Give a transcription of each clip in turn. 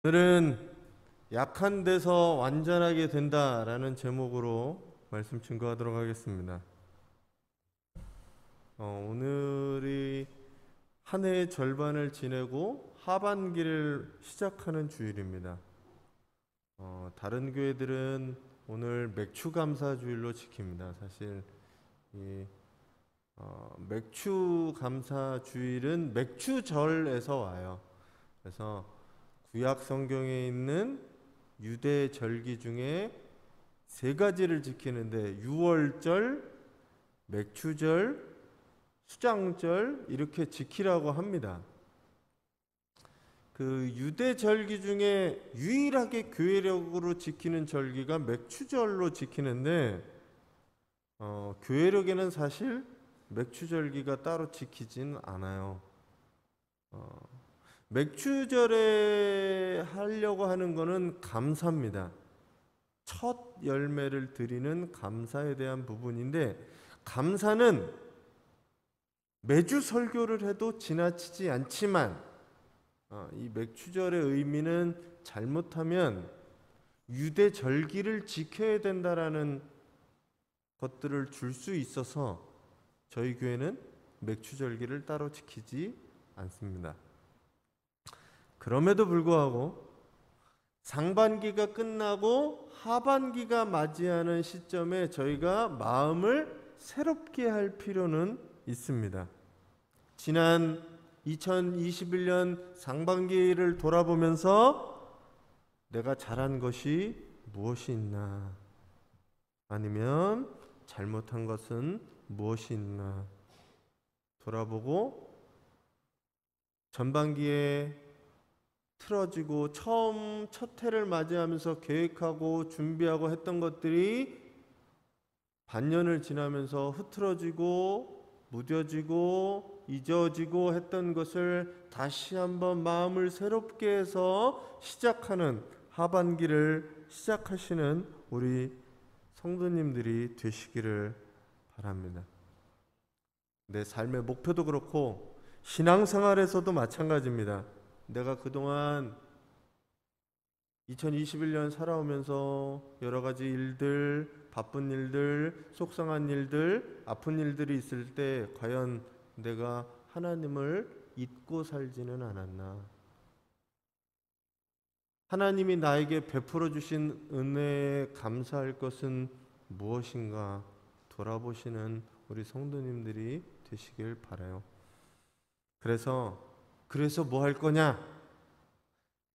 오늘은 약한 데서 완전하게 된다라는 제목으로 말씀 증거하도록 하겠습니다. 오늘이 한 해의 절반을 지내고 하반기를 시작하는 주일입니다. 다른 교회들은 오늘 맥추감사 주일로 지킵니다. 사실 이 맥추감사 주일은 맥추절에서 와요. 그래서 구약 성경에 있는 유대 절기 중에 세 가지를 지키는데 유월절, 맥추절, 수장절 이렇게 지키라고 합니다. 그 유대 절기 중에 유일하게 교회력으로 지키는 절기가 맥추절로 지키는데 교회력에는 사실 맥추절기가 따로 지키진 않아요. 맥추절에 하려고 하는 거는 감사입니다. 첫 열매를 드리는 감사에 대한 부분인데, 감사는 매주 설교를 해도 지나치지 않지만 이 맥추절의 의미는 잘못하면 유대 절기를 지켜야 된다라는 것들을 줄 수 있어서 저희 교회는 맥추절기를 따로 지키지 않습니다. 그럼에도 불구하고 상반기가 끝나고 하반기가 맞이하는 시점에 저희가 마음을 새롭게 할 필요는 있습니다. 지난 2021년 상반기를 돌아보면서 내가 잘한 것이 무엇이 있나, 아니면 잘못한 것은 무엇이 있나 돌아보고, 전반기에 틀어지고 처음 첫 해를 맞이하면서 계획하고 준비하고 했던 것들이 반년을 지나면서 흐트러지고 무뎌지고 잊어지고 했던 것을 다시 한번 마음을 새롭게 해서 시작하는 하반기를 시작하시는 우리 성도님들이 되시기를 바랍니다. 내 삶의 목표도 그렇고 신앙생활에서도 마찬가지입니다. 내가 그동안 2021년 살아오면서 여러 가지 일들, 바쁜 일들, 속상한 일들, 아픈 일들이 있을 때 과연 내가 하나님을 잊고 살지는 않았나? 하나님이 나에게 베풀어 주신 은혜에 감사할 것은 무엇인가 돌아보시는 우리 성도님들이 되시길 바라요. 그래서 뭐 할 거냐?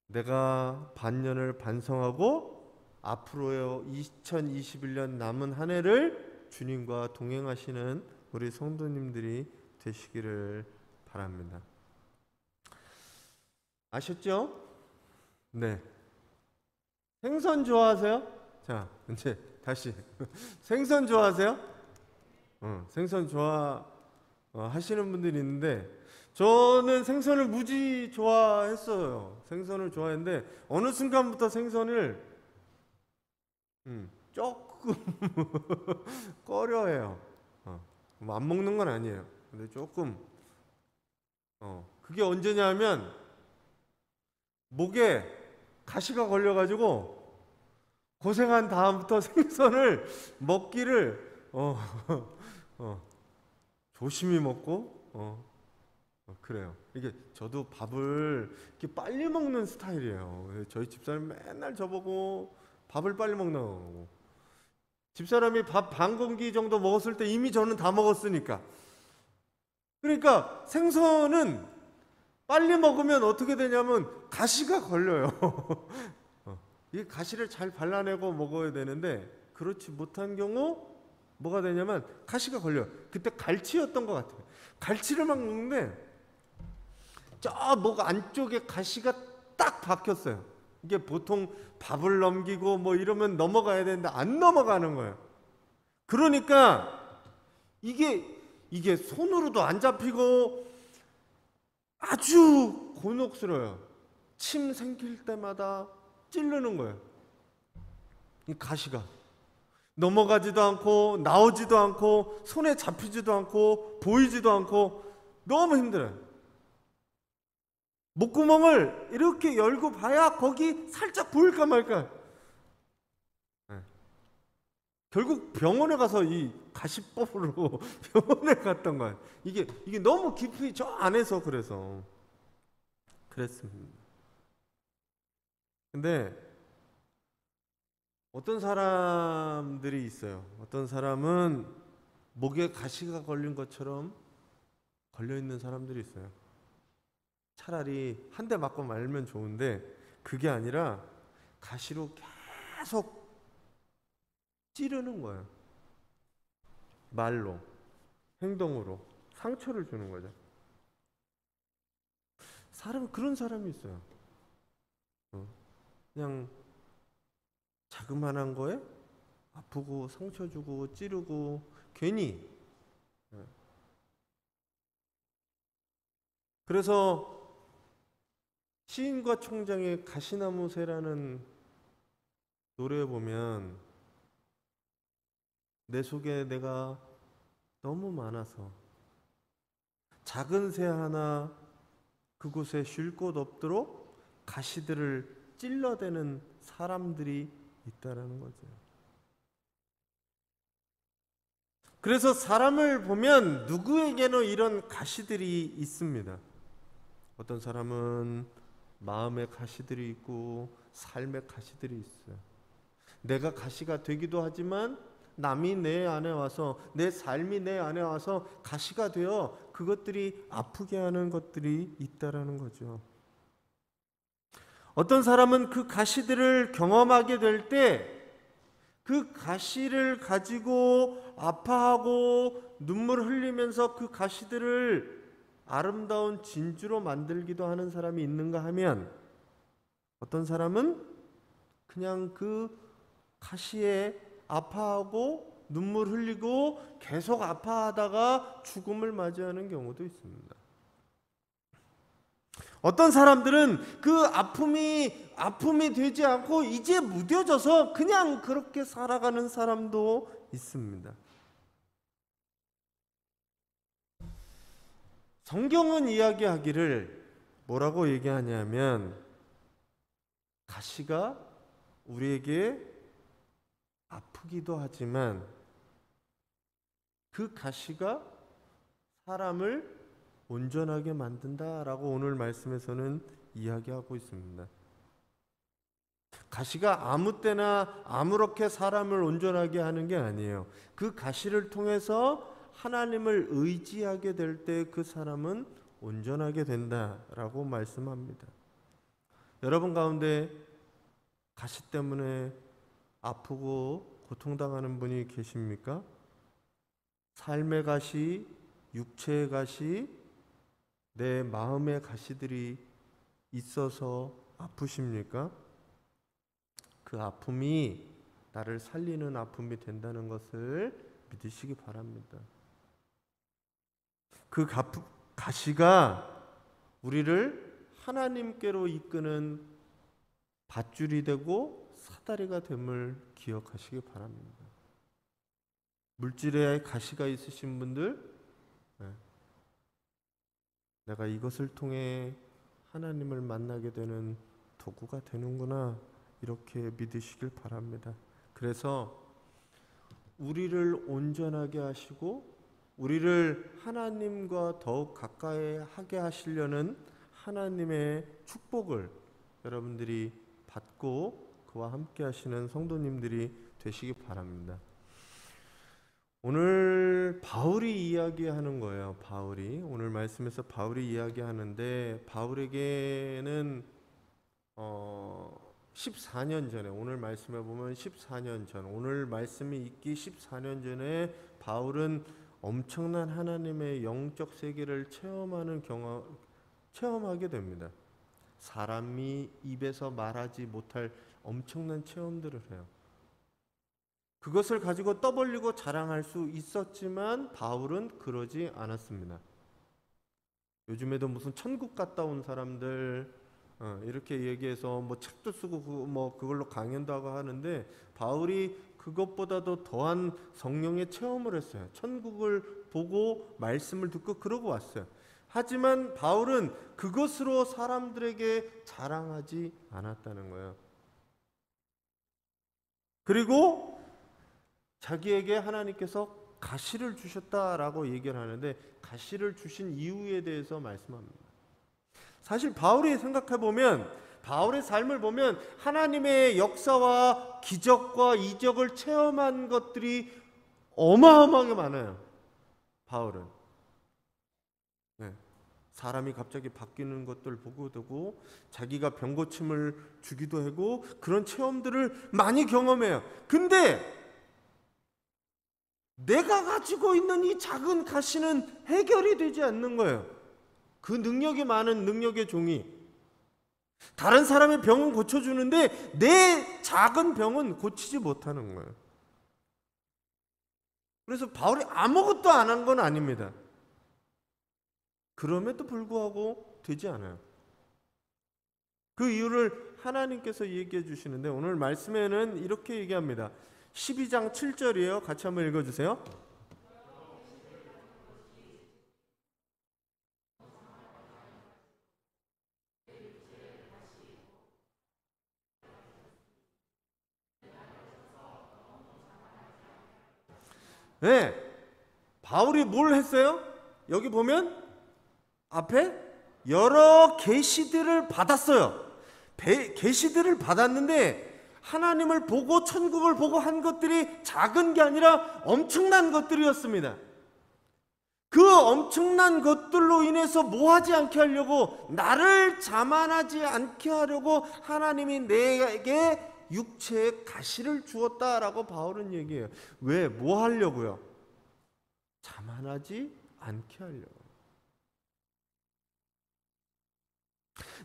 내가 반년을 반성하고 앞으로의 2021년 남은 한 해를 주님과 동행하시는 우리 성도님들이 되시기를 바랍니다. 아셨죠? 네. 생선 좋아하세요? 자, 이제 다시 생선 좋아하세요? 생선 하시는 분들이 있는데, 저는 생선을 무지 좋아했어요. 생선을 좋아했는데 어느 순간부터 생선을 조금 꺼려해요. 안 먹는 건 아니에요. 근데 조금 그게 언제냐면 목에 가시가 걸려가지고 고생한 다음부터 생선을 먹기를 조심히 먹고 그래요. 이게 저도 밥을 이렇게 빨리 먹는 스타일이에요. 저희 집사람이 맨날 저보고 밥을 빨리 먹는다고. 집사람이 밥 반 공기 정도 먹었을 때 이미 저는 다 먹었으니까. 그러니까 생선은 빨리 먹으면 어떻게 되냐면 가시가 걸려요. 이 가시를 잘 발라내고 먹어야 되는데 그렇지 못한 경우 뭐가 되냐면 가시가 걸려요. 그때 갈치였던 것 같아요. 갈치를 막 먹는데 저 목 안쪽에 가시가 딱 박혔어요. 이게 보통 밥을 넘기고 뭐 이러면 넘어가야 되는데 안 넘어가는 거예요. 그러니까 이게 손으로도 안 잡히고 아주 곤혹스러워요. 침 생길 때마다 찌르는 거예요. 이 가시가 넘어가지도 않고 나오지도 않고 손에 잡히지도 않고 보이지도 않고 너무 힘들어요. 목구멍을 이렇게 열고 봐야 거기 살짝 보일까 말까. 네. 결국 병원에 가서 이 가시법으로 병원에 갔던 거예요. 이게 너무 깊이 저 안에서 그래서 그랬습니다. 근데 어떤 사람들이 있어요. 어떤 사람은 목에 가시가 걸린 것처럼 걸려 있는 사람들이 있어요. 차라리 한 대 맞고 말면 좋은데 그게 아니라 가시로 계속 찌르는 거예요. 말로, 행동으로 상처를 주는 거죠. 그런 사람이 있어요. 그냥 자그만한 거에 아프고 상처 주고 찌르고 괜히. 그래서 시인과 총장의 가시나무 새라는 노래에 보면 내 속에 내가 너무 많아서 작은 새 하나 그곳에 쉴 곳 없도록 가시들을 찔러대는 사람들이 있다라는 거죠. 그래서 사람을 보면 누구에게는 이런 가시들이 있습니다. 어떤 사람은 마음의 가시들이 있고 삶의 가시들이 있어요. 내가 가시가 되기도 하지만 남이 내 안에 와서, 내 삶이 내 안에 와서 가시가 되어 그것들이 아프게 하는 것들이 있다라는 거죠. 어떤 사람은 그 가시들을 경험하게 될 때 그 가시를 가지고 아파하고 눈물 흘리면서 그 가시들을 아름다운 진주로 만들기도 하는 사람이 있는가 하면, 어떤 사람은 그냥 그 가시에 아파하고 눈물 흘리고 계속 아파하다가 죽음을 맞이하는 경우도 있습니다. 어떤 사람들은 그 아픔이 되지 않고 이제 무뎌져서 그냥 그렇게 살아가는 사람도 있습니다. 성경은 이야기하기를 뭐라고 얘기하냐면, 가시가 우리에게 아프기도 하지만 그 가시가 사람을 온전하게 만든다라고 오늘 말씀에서는 이야기하고 있습니다. 가시가 아무 때나 아무렇게 사람을 온전하게 하는 게 아니에요. 그 가시를 통해서 하나님을 의지하게 될 때 그 사람은 온전하게 된다라고 말씀합니다. 여러분 가운데 가시 때문에 아프고 고통당하는 분이 계십니까? 삶의 가시, 육체의 가시, 내 마음의 가시들이 있어서 아프십니까? 그 아픔이 나를 살리는 아픔이 된다는 것을 믿으시기 바랍니다. 그 가시가 우리를 하나님께로 이끄는 밧줄이 되고 사다리가 됨을 기억하시기 바랍니다. 물질에 가시가 있으신 분들, 내가 이것을 통해 하나님을 만나게 되는 도구가 되는구나, 이렇게 믿으시길 바랍니다. 그래서 우리를 온전하게 하시고 우리를 하나님과 더욱 가까이 하게 하시려는 하나님의 축복을 여러분들이 받고 그와 함께 하시는 성도님들이 되시기 바랍니다. 오늘 바울이 이야기하는 거예요. 오늘 말씀에서 바울이 이야기하는데, 바울에게는 14년 전에, 오늘 말씀에 보면 14년 전, 오늘 말씀이 있기 14년 전에 바울은 엄청난 하나님의 영적 세계를 체험하게 됩니다. 사람이 입에서 말하지 못할 엄청난 체험들을 해요. 그것을 가지고 떠벌리고 자랑할 수 있었지만 바울은 그러지 않았습니다. 요즘에도 무슨 천국 갔다 온 사람들 이렇게 얘기해서 뭐 책도 쓰고 그걸로 강연도 하고 하는데, 바울이 그것보다도 더한 성령의 체험을 했어요. 천국을 보고 말씀을 듣고 그러고 왔어요. 하지만 바울은 그것으로 사람들에게 자랑하지 않았다는 거예요. 그리고 자기에게 하나님께서 가시를 주셨다라고 얘기를 하는데, 가시를 주신 이유에 대해서 말씀합니다. 사실 바울이 생각해보면, 바울의 삶을 보면 하나님의 역사와 기적과 이적을 체험한 것들이 어마어마하게 많아요. 바울은 사람이 갑자기 바뀌는 것들 보고 되고, 자기가 병 고침을 주기도 하고, 그런 체험들을 많이 경험해요. 근데 내가 가지고 있는 이 작은 가시는 해결이 되지 않는 거예요. 그 능력이 많은 능력의 종이 다른 사람의 병은 고쳐주는데 내 작은 병은 고치지 못하는 거예요. 그래서 바울이 아무것도 안 한 건 아닙니다. 그럼에도 불구하고 되지 않아요. 그 이유를 하나님께서 얘기해 주시는데, 오늘 말씀에는 이렇게 얘기합니다. 12장 7절이에요. 같이 한번 읽어주세요. 네, 바울이 뭘 했어요? 여기 보면 앞에 여러 계시들을 받았어요. 계시들을 받았는데 하나님을 보고 천국을 보고 한 것들이 작은 게 아니라 엄청난 것들이었습니다. 그 엄청난 것들로 인해서 뭐하지 않게 하려고, 나를 자만하지 않게 하려고 하나님이 내게 육체의 가시를 주었다라고 바울은 얘기해요. 왜? 뭐 하려고요? 자만하지 않게 하려고.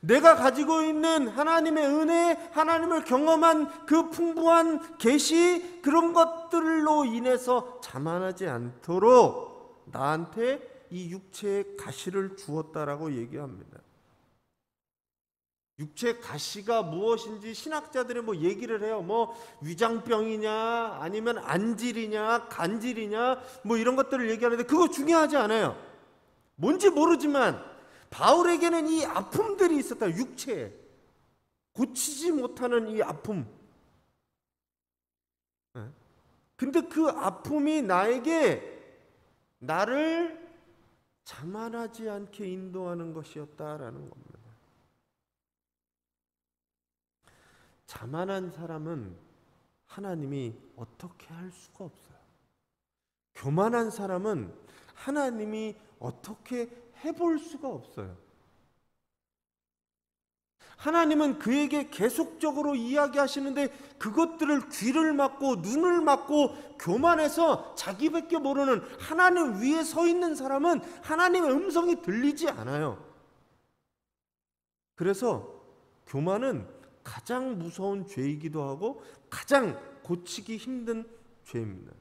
내가 가지고 있는 하나님의 은혜, 하나님을 경험한 그 풍부한 계시, 그런 것들로 인해서 자만하지 않도록 나한테 이 육체의 가시를 주었다라고 얘기합니다. 육체의 가시가 무엇인지 신학자들이 뭐 얘기를 해요. 뭐 위장병이냐, 아니면 안질이냐, 간질이냐, 뭐 이런 것들을 얘기하는데 그거 중요하지 않아요. 뭔지 모르지만 바울에게는 이 아픔들이 있었다. 육체에 고치지 못하는 이 아픔. 근데 그 아픔이 나를 자만하지 않게 인도하는 것이었다라는 겁니다. 자만한 사람은 하나님이 어떻게 할 수가 없어요. 교만한 사람은 하나님이 어떻게 해볼 수가 없어요. 하나님은 그에게 계속적으로 이야기하시는데 그것들을 귀를 막고 눈을 막고 교만해서 자기밖에 모르는, 하나님 위에 서 있는 사람은 하나님의 음성이 들리지 않아요. 그래서 교만은 가장 무서운 죄이기도 하고 가장 고치기 힘든 죄입니다.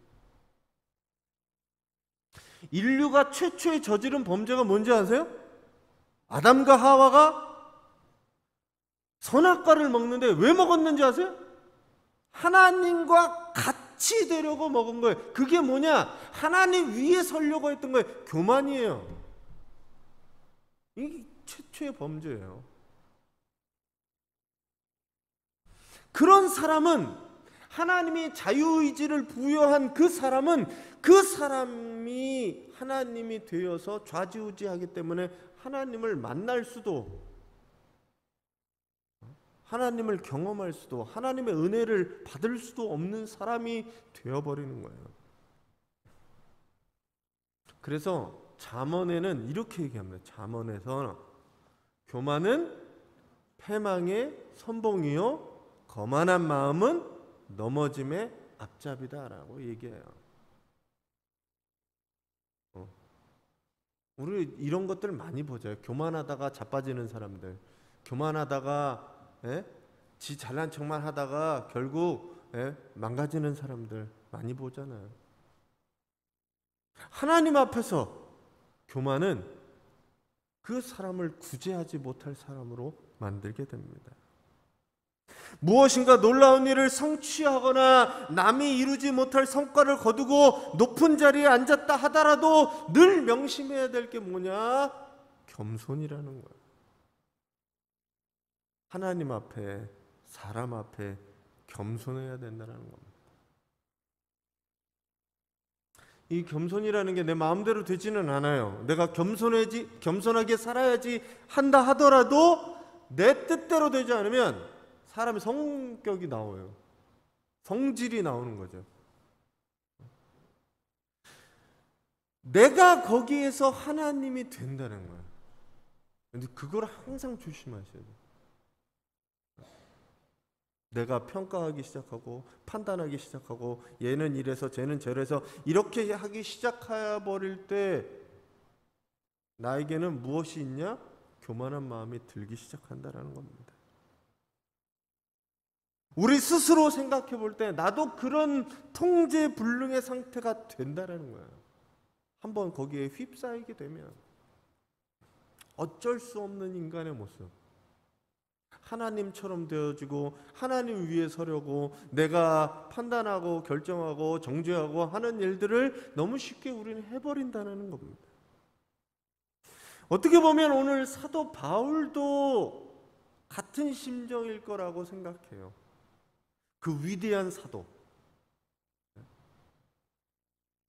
인류가 최초의 저지른 범죄가 뭔지 아세요? 아담과 하와가 선악과를 먹는데 왜 먹었는지 아세요? 하나님과 같이 되려고 먹은 거예요. 그게 뭐냐? 하나님 위에 서려고 했던 거예요. 교만이에요. 이게 최초의 범죄예요. 그런 사람은, 하나님이 자유의지를 부여한 그 사람이 하나님이 되어서 좌지우지하기 때문에 하나님을 만날 수도, 하나님을 경험할 수도, 하나님의 은혜를 받을 수도 없는 사람이 되어버리는 거예요. 그래서 잠언에는 이렇게 얘기합니다. 잠언에서 교만은 패망의 선봉이요 거만한 마음은 넘어짐의 앞잡이다라고 얘기해요. 우리 이런 것들 많이 보죠. 교만하다가 자빠지는 사람들, 교만하다가 지 잘난 척만 하다가 결국 망가지는 사람들 많이 보잖아요. 하나님 앞에서 교만은 그 사람을 구제하지 못할 사람으로 만들게 됩니다. 무엇인가 놀라운 일을 성취하거나 남이 이루지 못할 성과를 거두고 높은 자리에 앉았다 하더라도 늘 명심해야 될 게 뭐냐? 겸손이라는 거예요. 하나님 앞에, 사람 앞에 겸손해야 된다는 겁니다. 이 겸손이라는 게 내 마음대로 되지는 않아요. 내가 겸손하게 살아야지 한다 하더라도 내 뜻대로 되지 않으면 사람의 성격이 나와요. 성질이 나오는 거죠. 내가 거기에서 하나님이 된다는 거예요. 근데 그걸 항상 조심하셔야 돼요. 내가 평가하기 시작하고 판단하기 시작하고 얘는 이래서 쟤는 저래서 이렇게 하기 시작해버릴 때 나에게는 무엇이 있냐? 교만한 마음이 들기 시작한다는 겁니다. 우리 스스로 생각해 볼 때 나도 그런 통제불능의 상태가 된다는 거예요. 한번 거기에 휩싸이게 되면 어쩔 수 없는 인간의 모습, 하나님처럼 되어지고 하나님 위에 서려고 내가 판단하고 결정하고 정죄하고 하는 일들을 너무 쉽게 우리는 해버린다는 겁니다. 어떻게 보면 오늘 사도 바울도 같은 심정일 거라고 생각해요. 그 위대한 사도,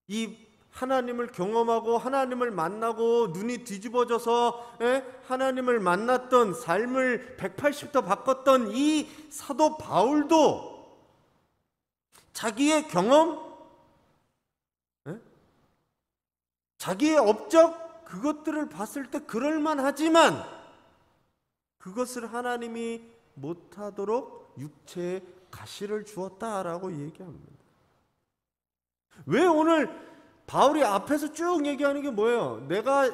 이 하나님을 경험하고 하나님을 만나고 눈이 뒤집어져서 하나님을 만났던 삶을 180도 바꿨던 이 사도 바울도 자기의 경험, 자기의 업적 그것들을 봤을 때 그럴만하지만 그것을 하나님이 못하도록 육체에 가시를 주었다라고 얘기합니다. 왜 오늘 바울이 앞에서 쭉 얘기하는 게 뭐예요? 내가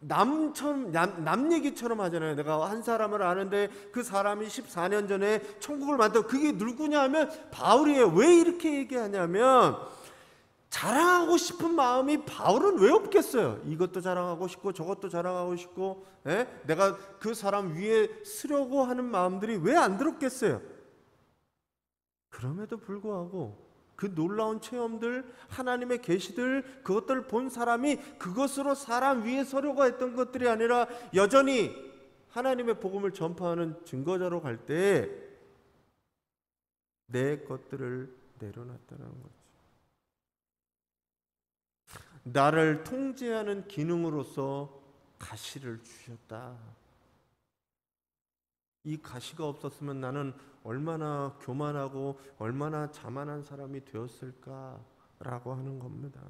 남 얘기처럼 하잖아요. 내가 한 사람을 아는데 그 사람이 14년 전에 천국을 만들고 그게 누구냐 하면 바울이에요. 왜 이렇게 얘기하냐면 자랑하고 싶은 마음이 바울은 왜 없겠어요? 이것도 자랑하고 싶고 저것도 자랑하고 싶고 내가 그 사람 위에 서려고 하는 마음들이 왜 안 들었겠어요? 그럼에도 불구하고 그 놀라운 체험들, 하나님의 계시들, 그것들을 본 사람이 그것으로 사람 위에 서려고 했던 것들이 아니라 여전히 하나님의 복음을 전파하는 증거자로 갈 때 내 것들을 내려놨다는 거죠. 나를 통제하는 기능으로서 가시를 주셨다. 이 가시가 없었으면 나는 얼마나 교만하고 얼마나 자만한 사람이 되었을까라고 하는 겁니다.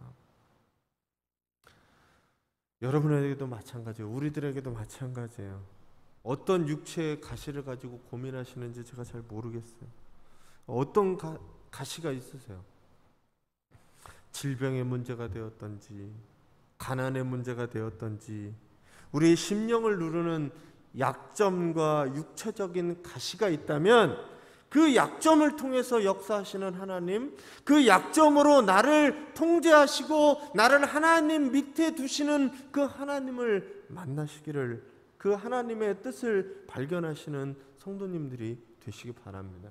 여러분에게도 마찬가지예요. 우리들에게도 마찬가지예요. 어떤 육체의 가시를 가지고 고민하시는지 제가 잘 모르겠어요. 어떤 가시가 있으세요? 질병의 문제가 되었던지, 가난의 문제가 되었던지, 우리의 심령을 누르는 약점과 육체적인 가시가 있다면 그 약점을 통해서 역사하시는 하나님, 그 약점으로 나를 통제하시고 나를 하나님 밑에 두시는 그 하나님을 만나시기를, 그 하나님의 뜻을 발견하시는 성도님들이 되시기 바랍니다.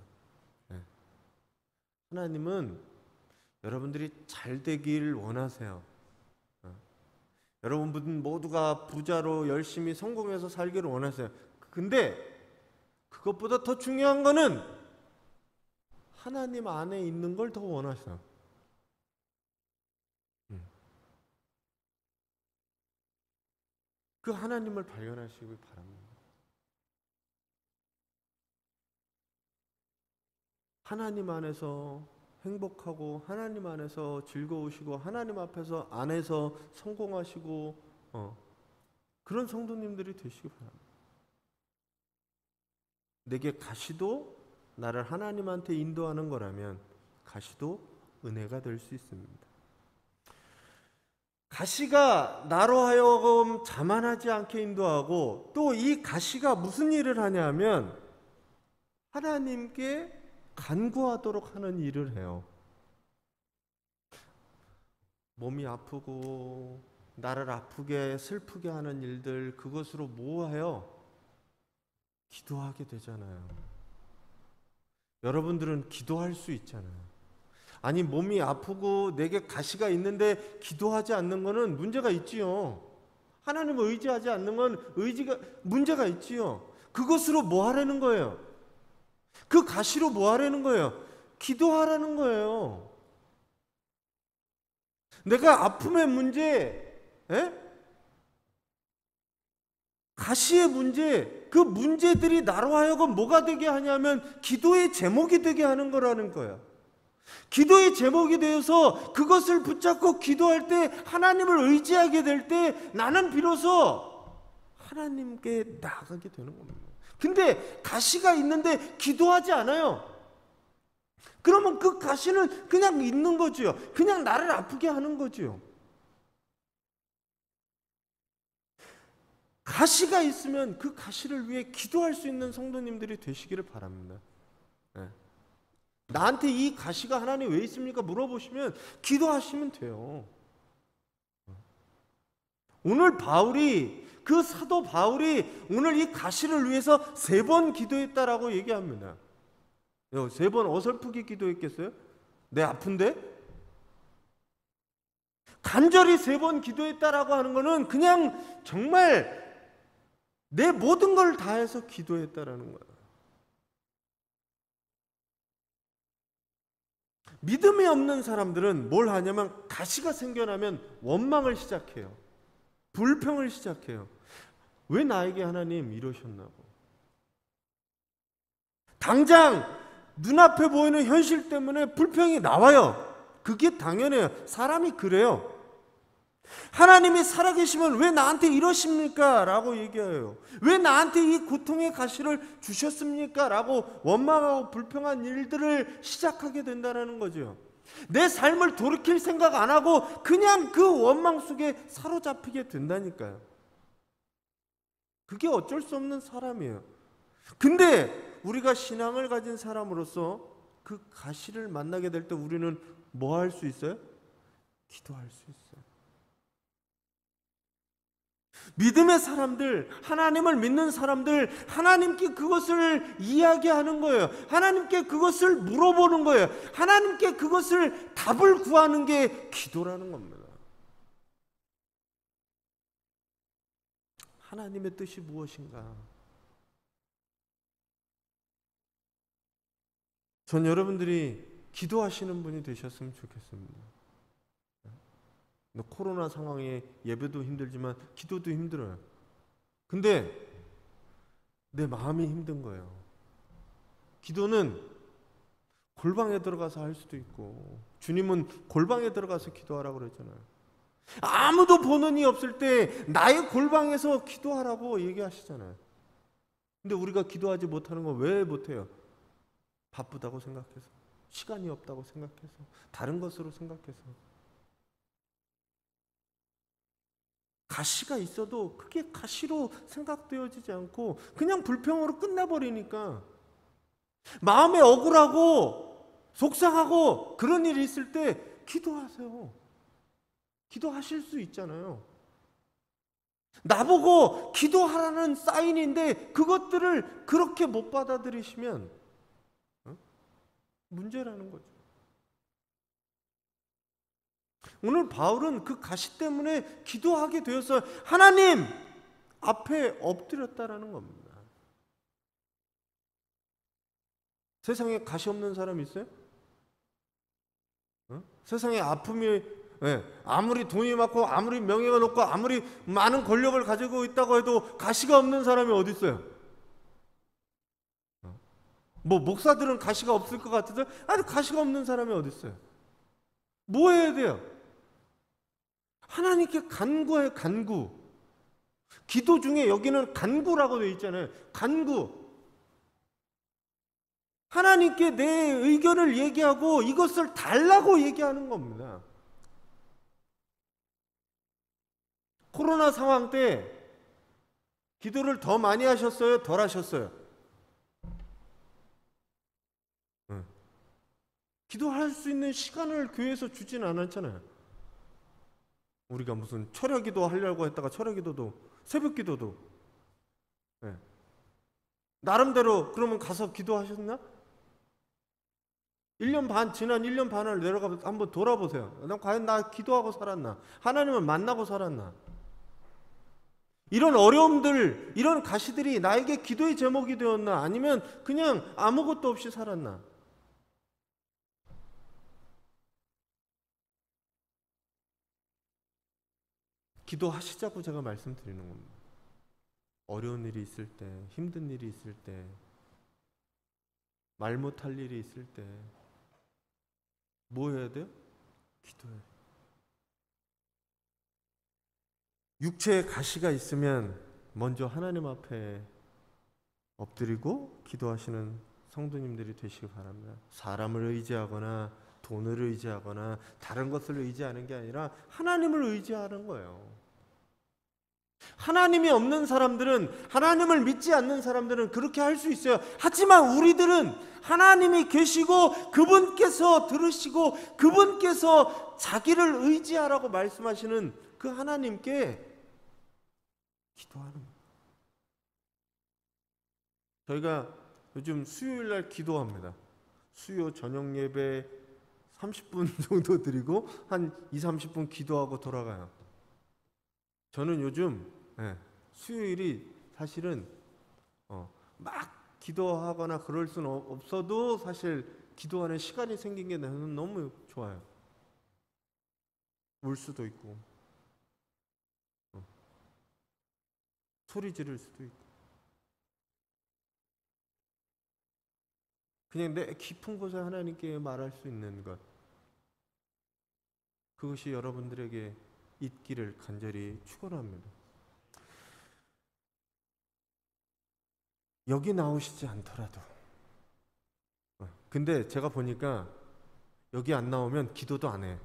하나님은 여러분들이 잘 되길 원하세요. 여러분 모두가 부자로 열심히 성공해서 살기를 원하세요. 근데 그것보다 더 중요한 거는 하나님 안에 있는 걸 더 원하세요. 그 하나님을 발견하시기 바랍니다. 하나님 안에서 행복하고 하나님 안에서 즐거우시고 하나님 앞에서 안에서 성공하시고 그런 성도님들이 되시기 바랍니다. 내게 가시도 나를 하나님한테 인도하는 거라면 가시도 은혜가 될 수 있습니다. 가시가 나로 하여금 자만하지 않게 인도하고 또 이 가시가 무슨 일을 하냐면 하나님께 간구하도록 하는 일을 해요. 몸이 아프고 나를 아프게 슬프게 하는 일들, 그것으로 뭐해요? 기도하게 되잖아요. 여러분들은 기도할 수 있잖아요. 아니 몸이 아프고 내게 가시가 있는데 기도하지 않는 거는 문제가 있지요. 하나님을 의지하지 않는 건 의지가 문제가 있지요. 그것으로 뭐 하라는 거예요? 그 가시로 뭐 하라는 거예요? 기도하라는 거예요. 내가 아픔의 문제, 가시의 문제, 그 문제들이 나로 하여금 뭐가 되게 하냐면 기도의 제목이 되게 하는 거라는 거야. 기도의 제목이 되어서 그것을 붙잡고 기도할 때, 하나님을 의지하게 될 때 나는 비로소 하나님께 나아가게 되는 겁니다. 근데 가시가 있는데 기도하지 않아요. 그러면 그 가시는 그냥 있는 거지요. 그냥 나를 아프게 하는 거지요. 가시가 있으면 그 가시를 위해 기도할 수 있는 성도님들이 되시기를 바랍니다. 네. 나한테 이 가시가 하나님 왜 있습니까? 물어보시면 기도하시면 돼요. 오늘 바울이, 그 사도 바울이 오늘 이 가시를 위해서 3번 기도했다라고 얘기합니다. 3번 어설프게 기도했겠어요? 내 아픈데? 간절히 3번 기도했다라고 하는 거는 그냥 정말 내 모든 걸 다해서 기도했다라는 거예요. 믿음이 없는 사람들은 뭘 하냐면 가시가 생겨나면 원망을 시작해요. 불평을 시작해요. 왜 나에게 하나님 이러셨나고. 당장 눈앞에 보이는 현실 때문에 불평이 나와요. 그게 당연해요. 사람이 그래요. 하나님이 살아계시면 왜 나한테 이러십니까? 라고 얘기해요. 왜 나한테 이 고통의 가시를 주셨습니까? 라고 원망하고 불평한 일들을 시작하게 된다는 거죠. 내 삶을 돌이킬 생각 안 하고 그냥 그 원망 속에 사로잡히게 된다니까요. 그게 어쩔 수 없는 사람이에요. 근데 우리가 신앙을 가진 사람으로서 그 가시를 만나게 될 때 우리는 뭐 할 수 있어요? 기도할 수 있어요. 믿음의 사람들, 하나님을 믿는 사람들, 하나님께 그것을 이야기하는 거예요. 하나님께 그것을 물어보는 거예요. 하나님께 그것을 답을 구하는 게 기도라는 겁니다. 하나님의 뜻이 무엇인가? 전 여러분들이 기도하시는 분이 되셨으면 좋겠습니다. 코로나 상황에 예배도 힘들지만 기도도 힘들어요. 근데 내 마음이 힘든 거예요. 기도는 골방에 들어가서 할 수도 있고, 주님은 골방에 들어가서 기도하라고 그랬잖아요. 아무도 보는 이 없을 때 나의 골방에서 기도하라고 얘기하시잖아요. 근데 우리가 기도하지 못하는 건 왜 못해요? 바쁘다고 생각해서, 시간이 없다고 생각해서, 다른 것으로 생각해서. 가시가 있어도 그게 가시로 생각되어지지 않고 그냥 불평으로 끝나버리니까, 마음에 억울하고 속상하고 그런 일이 있을 때 기도하세요. 기도하실 수 있잖아요. 나보고 기도하라는 사인인데 그것들을 그렇게 못 받아들이시면 문제라는 거죠. 오늘 바울은 그 가시 때문에 기도하게 되어서 하나님 앞에 엎드렸다라는 겁니다. 세상에 가시 없는 사람 있어요? 세상에 아픔이, 아무리 돈이 많고 아무리 명예가 높고 아무리 많은 권력을 가지고 있다고 해도 가시가 없는 사람이 어디 있어요? 뭐 목사들은 가시가 없을 것 같아서, 아니 가시가 없는 사람이 어디 있어요? 뭐 해야 돼요? 하나님께 간구해요. 간구. 기도 중에 여기는 간구라고 되어 있잖아요. 간구. 하나님께 내 의견을 얘기하고 이것을 달라고 얘기하는 겁니다. 코로나 상황 때 기도를 더 많이 하셨어요? 덜 하셨어요? 기도할 수 있는 시간을 교회에서 주진 않았잖아요. 우리가 무슨 철야기도 하려고 했다가 철야기도도, 새벽기도도, 나름대로 그러면 가서 기도하셨나? 1년 반, 지난 1년 반을 내려가서 한번 돌아보세요. 난 과연 나 기도하고 살았나? 하나님을 만나고 살았나? 이런 어려움들, 이런 가시들이 나에게 기도의 제목이 되었나? 아니면 그냥 아무것도 없이 살았나? 기도하시자고 제가 말씀드리는 겁니다. 어려운 일이 있을 때, 힘든 일이 있을 때, 말 못할 일이 있을 때, 뭐 해야 돼요? 기도해야 돼요. 육체에 가시가 있으면 먼저 하나님 앞에 엎드리고 기도하시는 성도님들이 되시기 바랍니다. 사람을 의지하거나 돈을 의지하거나 다른 것을 의지하는 게 아니라 하나님을 의지하는 거예요. 하나님이 없는 사람들은, 하나님을 믿지 않는 사람들은 그렇게 할 수 있어요. 하지만 우리들은 하나님이 계시고 그분께서 들으시고 그분께서 자기를 의지하라고 말씀하시는 그 하나님께 기도하는 거예요. 저희가 요즘 수요일 날 기도합니다. 수요 저녁 예배 30분 정도 드리고 한 2, 30분 기도하고 돌아가요. 저는 요즘 수요일이 사실은 막 기도하거나 그럴 수는 없어도 사실 기도하는 시간이 생긴 게 나는 너무 좋아요. 울 수도 있고 소리 지를 수도 있고 그냥 내 깊은 곳에 하나님께 말할 수 있는 것, 그것이 여러분들에게 있기를 간절히 축원합니다. 여기 나오시지 않더라도, 근데 제가 보니까 여기 안 나오면 기도도 안 해.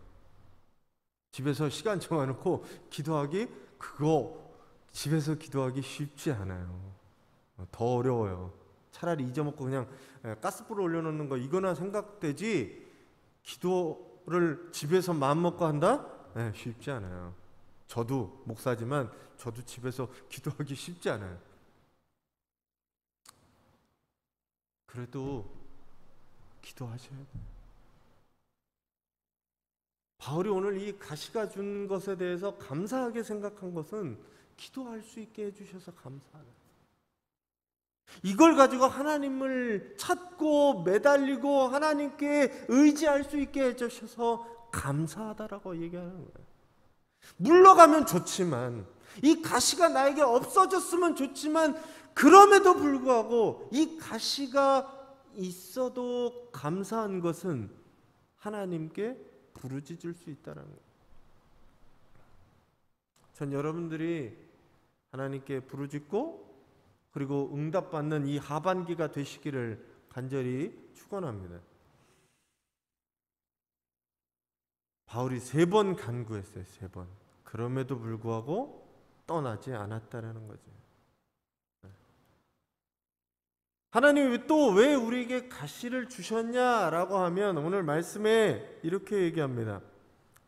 집에서 시간 정해놓고 기도하기, 그거 집에서 기도하기 쉽지 않아요. 더 어려워요. 차라리 잊어먹고 그냥 가스불을 올려놓는 거 이거나 생각되지, 기도를 집에서 마음먹고 한다? 쉽지 않아요. 저도 목사지만 저도 집에서 기도하기 쉽지 않아요. 그래도 기도하셔야 돼요. 바울이 오늘 이 가시가 준 것에 대해서 감사하게 생각한 것은 기도할 수 있게 해주셔서 감사하다. 이걸 가지고 하나님을 찾고 매달리고 하나님께 의지할 수 있게 해주셔서 감사하다라고 얘기하는 거예요. 물러가면 좋지만, 이 가시가 나에게 없어졌으면 좋지만, 그럼에도 불구하고 이 가시가 있어도 감사한 것은 하나님께 부르짖을 수 있다는 거예요. 전 여러분들이 하나님께 부르짖고 그리고 응답받는 이 하반기가 되시기를 간절히 축원합니다. 바울이 3번 간구했어요. 3번. 그럼에도 불구하고 떠나지 않았다라는 거죠. 하나님이 또 왜 우리에게 가시를 주셨냐라고 하면 오늘 말씀에 이렇게 얘기합니다.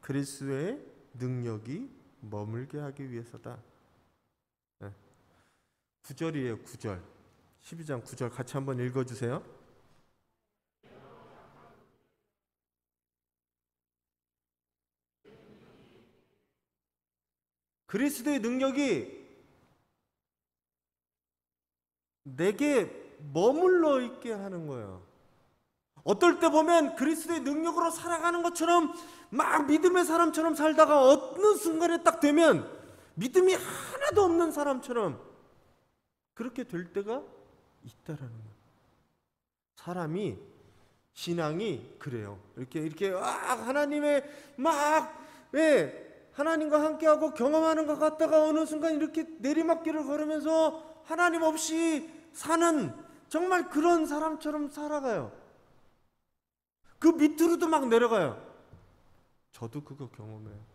그리스도의 능력이 머물게 하기 위해서다. 9절이에요. 9절. 12장 9절 같이 한번 읽어주세요. 그리스도의 능력이 내게 머물러 있게 하는 거예요. 어떨 때 보면 그리스도의 능력으로 살아가는 것처럼 막 믿음의 사람처럼 살다가 어느 순간에 딱 되면 믿음이 하나도 없는 사람처럼 그렇게 될 때가 있다라는 거예요. 사람이, 신앙이 그래요. 이렇게 하나님의 하나님과 함께하고 경험하는 것 같다가 어느 순간 이렇게 내리막길을 걸으면서 하나님 없이 사는 정말 그런 사람처럼 살아가요. 그 밑으로도 막 내려가요. 저도 그거 경험해요.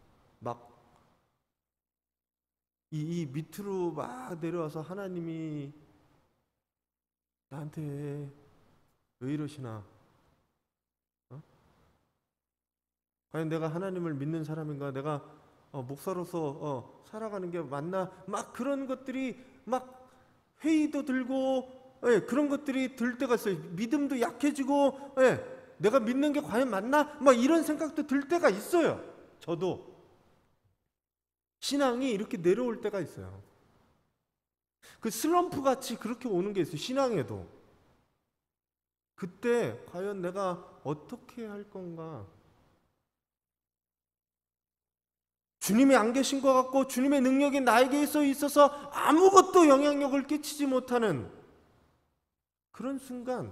이 밑으로 막 내려와서 하나님이 나한테 왜 이러시나? 과연 내가 하나님을 믿는 사람인가? 내가 목사로서 살아가는 게 맞나? 막 그런 것들이 막 회의도 들고 그런 것들이 들 때가 있어요. 믿음도 약해지고 내가 믿는 게 과연 맞나? 막 이런 생각도 들 때가 있어요. 저도 신앙이 이렇게 내려올 때가 있어요. 그 슬럼프 같이 그렇게 오는 게 있어요. 신앙에도. 그때 과연 내가 어떻게 할 건가? 주님이 안 계신 것 같고 주님의 능력이 나에게 있어서 아무것도 영향력을 끼치지 못하는 그런 순간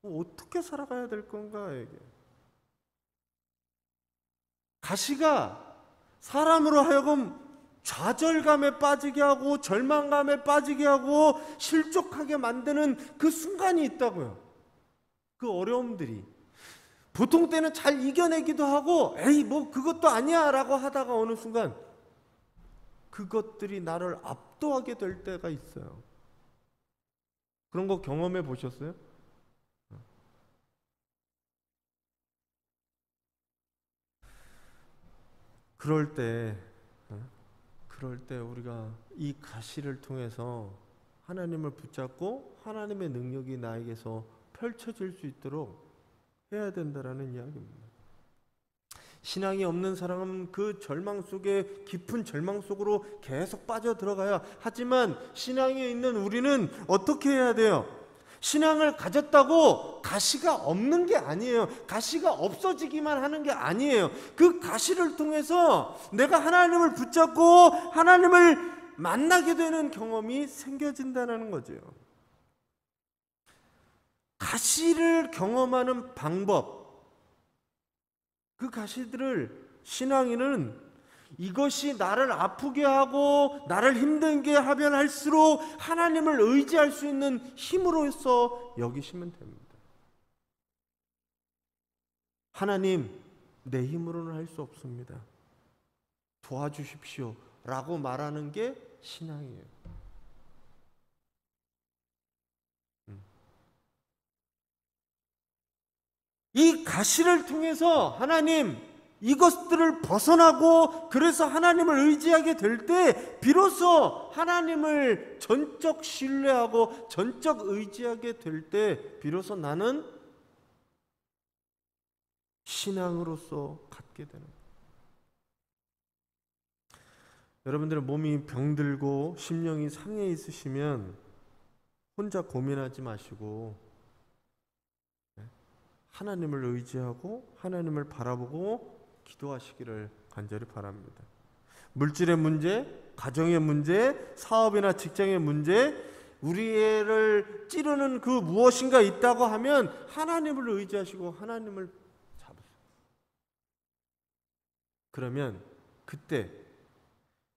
어떻게 살아가야 될 건가? 이게 가시가 사람으로 하여금 좌절감에 빠지게 하고 절망감에 빠지게 하고 실족하게 만드는 그 순간이 있다고요. 그 어려움들이 보통 때는 잘 이겨내기도 하고 에이 뭐 그것도 아니야 라고 하다가 어느 순간 그것들이 나를 압도하게 될 때가 있어요. 그런 거 경험해 보셨어요? 그럴 때 우리가 이 가시를 통해서 하나님을 붙잡고 하나님의 능력이 나에게서 펼쳐질 수 있도록 해야 된다라는 이야기입니다. 신앙이 없는 사람은 그 절망 속에 깊은 절망 속으로 계속 빠져 들어가야 하지만 신앙이 있는 우리는 어떻게 해야 돼요? 신앙을 가졌다고 가시가 없는 게 아니에요. 가시가 없어지기만 하는 게 아니에요. 그 가시를 통해서 내가 하나님을 붙잡고 하나님을 만나게 되는 경험이 생겨진다는 거죠. 가시를 경험하는 방법, 그 가시들을 신앙인은 이것이 나를 아프게 하고 나를 힘들게 하면 할수록 하나님을 의지할 수 있는 힘으로서 여기시면 됩니다. 하나님, 내 힘으로는 할 수 없습니다. 도와주십시오 라고 말하는 게 신앙이에요. 이 가시를 통해서 하나님 이것들을 벗어나고 그래서 하나님을 의지하게 될 때 비로소 하나님을 전적 신뢰하고 전적 의지하게 될 때 비로소 나는 신앙으로서 갖게 되는 거예요. 여러분들은 몸이 병들고 심령이 상해 있으시면 혼자 고민하지 마시고 하나님을 의지하고 하나님을 바라보고 기도하시기를 간절히 바랍니다. 물질의 문제, 가정의 문제, 사업이나 직장의 문제, 우리를 찌르는 그 무엇인가 있다고 하면 하나님을 의지하시고 하나님을 잡으세요. 그러면 그때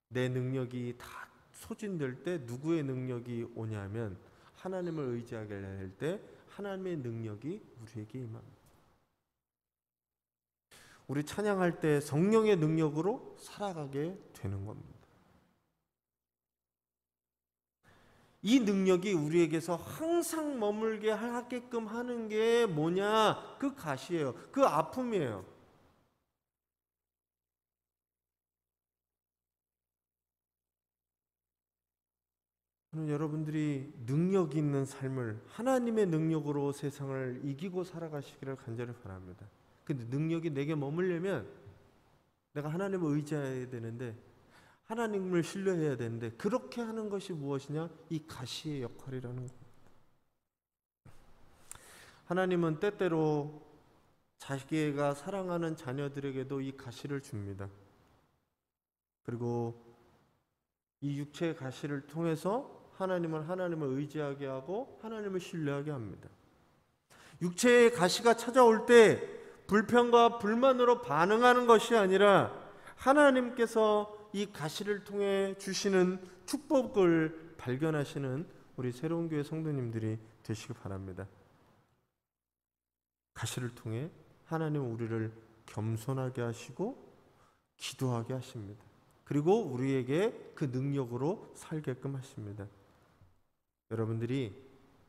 내 능력이 다 소진될 때 누구의 능력이 오냐면 하나님을 의지하게 할 때 하나님의 능력이 우리에게 임합니다. 우리 찬양할 때 성령의 능력으로 살아가게 되는 겁니다. 이 능력이 우리에게서 항상 머물게 하게끔 하는 게 뭐냐? 그 가시예요. 그 아픔이에요. 여러분들이 능력 있는 삶을 하나님의 능력으로 세상을 이기고 살아가시기를 간절히 바랍니다. 근데 능력이 내게 머물려면 내가 하나님을 의지해야 되는데 하나님을 신뢰해야 되는데 그렇게 하는 것이 무엇이냐? 이 가시의 역할이라는 겁니다. 하나님은 때때로 자기가 사랑하는 자녀들에게도 이 가시를 줍니다. 그리고 이 육체의 가시를 통해서 하나님을 의지하게 하고 하나님을 신뢰하게 합니다. 육체의 가시가 찾아올 때 불평과 불만으로 반응하는 것이 아니라 하나님께서 이 가시를 통해 주시는 축복을 발견하시는 우리 새로운 교회 성도님들이 되시기 바랍니다. 가시를 통해 하나님은 우리를 겸손하게 하시고 기도하게 하십니다. 그리고 우리에게 그 능력으로 살게끔 하십니다. 여러분들이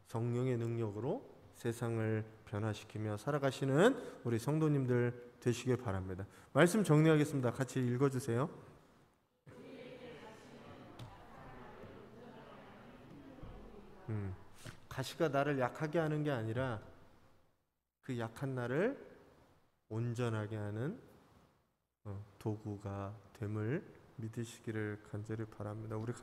성령의 능력으로 세상을 변화시키며 살아가시는 우리 성도님들 되시길 바랍니다. 말씀 정리하겠습니다. 같이 읽어주세요. 가시가 나를 약하게 하는 게 아니라 그 약한 나를 온전하게 하는 도구가 됨을 믿으시기를 간절히 바랍니다. 우리